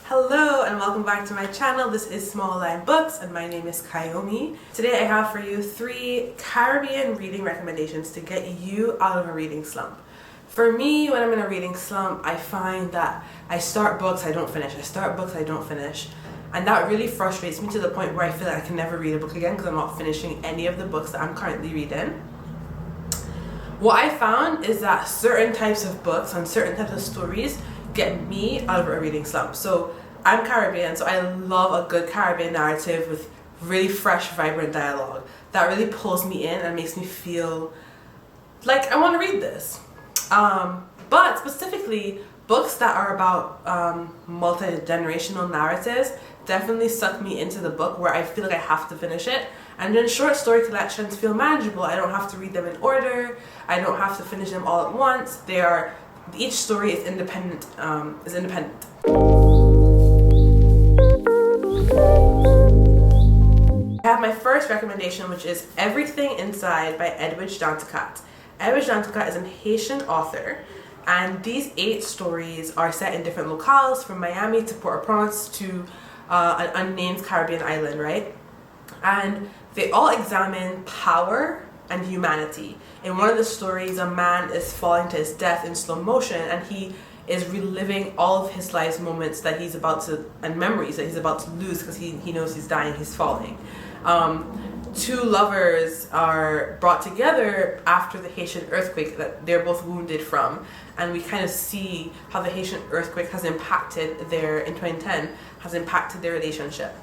Hello and welcome back to my channel. This is Small Line Books and my name is Kayomi. Today I have for you 3 Caribbean reading recommendations to get you out of a reading slump. For me, when I'm in a reading slump, I find that I start books, I don't finish. I start books, I don't finish. And that really frustrates me to the point where I feel like I can never read a book again because I'm not finishing any of the books that I'm currently reading. What I found is that certain types of books and certain types of stories get me out of a reading slump. So I'm Caribbean, so I love a good Caribbean narrative with really fresh, vibrant dialogue that really pulls me in and makes me feel like I want to read this. But specifically, books that are about multi-generational narratives definitely suck me into the book where I feel like I have to finish it. And then short story collections feel manageable. I don't have to read them in order. I don't have to finish them all at once. Each story is independent. I have my first recommendation, which is Everything Inside by Edwidge Danticat. Edwidge Danticat is a Haitian author, and these 8 stories are set in different locales, from Miami to Port-au-Prince to an unnamed Caribbean island, right? And they all examine power and humanity. In one of the stories, a man is falling to his death in slow motion, and he is reliving all of his life's moments that he's about to, and memories that he's about to lose because he knows he's dying, he's falling. 2 lovers are brought together after the Haitian earthquake that they're both wounded from, and we kind of see how the Haitian earthquake has impacted in 2010, has impacted their relationship.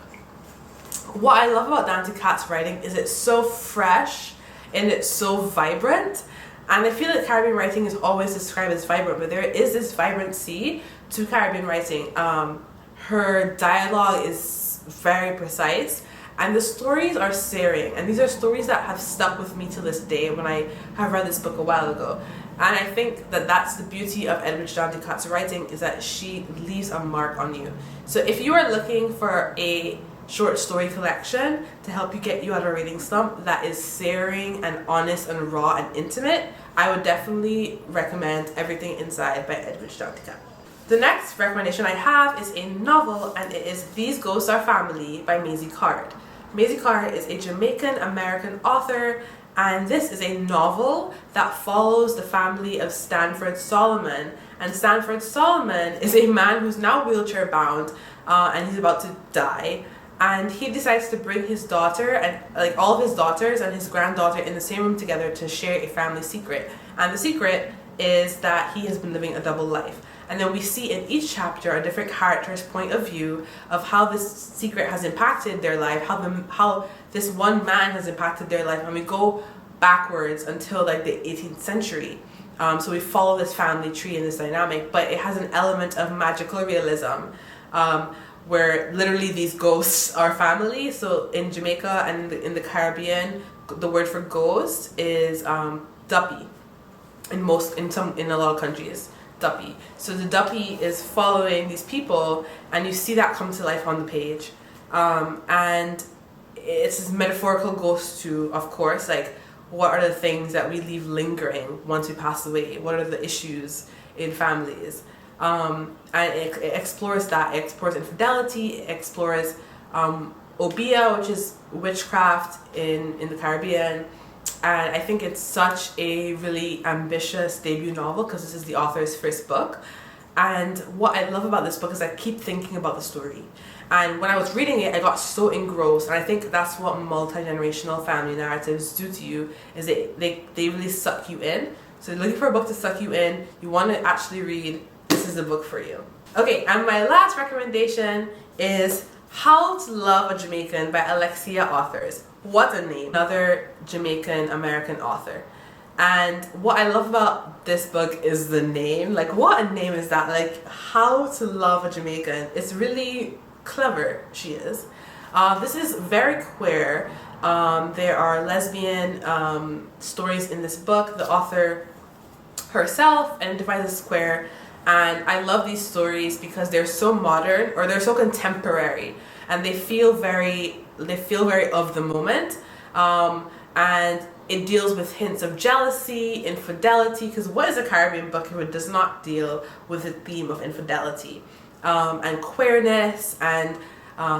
What I love about Danticat's writing is it's so fresh and it's so vibrant, and I feel like Caribbean writing is always described as vibrant, but there is this vibrancy to Caribbean writing. Her dialogue is very precise, and the stories are searing, and these are stories that have stuck with me to this day when I have read this book a while ago. And I think that that's the beauty of Edwidge Danticat's writing, is that she leaves a mark on you. So if you are looking for a short story collection to help you get you out of a reading slump that is searing and honest and raw and intimate, I would definitely recommend Everything Inside by Edwidge Danticat. The next recommendation I have is a novel, and it is These Ghosts Are Family by Maisy. Maisy is a Jamaican American author, and this is a novel that follows the family of Stanford Solomon. And Stanford Solomon is a man who's now wheelchair bound, and he's about to die. And he decides to bring his daughter and all of his daughters and his granddaughter in the same room together to share a family secret. And the secret is that he has been living a double life. And then we see in each chapter a different character's point of view of how this secret has impacted their life, how this one man has impacted their life, and we go backwards until like the 18th century. So we follow this family tree and this dynamic, but it has an element of magical realism, where literally these ghosts are family. So in Jamaica and in the Caribbean, the word for ghost is duppy. In a lot of countries, duppy. So the duppy is following these people, and you see that come to life on the page. And it's this metaphorical ghost too, of course, like what are the things that we leave lingering once we pass away? What are the issues in families? And it explores that. It explores infidelity. It explores obeah, which is witchcraft in the Caribbean. And I think it's such a really ambitious debut novel because this is the author's first book. And what I love about this book is I keep thinking about the story. And when I was reading it, I got so engrossed. And I think that's what multi-generational family narratives do to you, is they really suck you in. So you're looking for a book to suck you in, you want to actually read, this is the book for you. Okay, and my last recommendation is How to Love a Jamaican by Alexia authors. What a name. Another Jamaican American author. And what I love about this book is the name. Like, what a name is that? Like, How to Love a Jamaican. It's really clever, she is. This is very queer. There are lesbian stories in this book. The author herself identifies as queer. And I love these stories because they're so modern, or they're so contemporary, and they feel very of the moment. And it deals with hints of jealousy, infidelity, because what is a Caribbean book if it does not deal with the theme of infidelity? and queerness and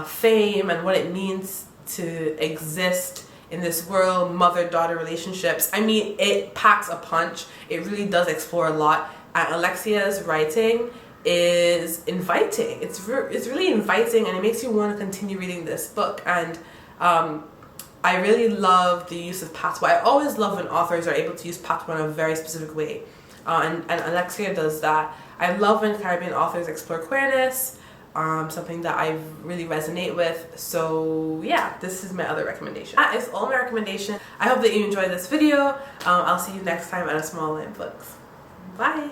fame and what it means to exist in this world, mother-daughter relationships. I mean, it packs a punch. It really does explore a lot. And Alexia's writing is inviting. It's really inviting, and it makes you want to continue reading this book. And I really love the use of patois. I always love when authors are able to use patois in a very specific way. And Alexia does that. I love when Caribbean authors explore queerness, something that I really resonate with. So yeah, this is my other recommendation. That is all my recommendation. I hope that you enjoyed this video. I'll see you next time at A Small Line Books. Bye.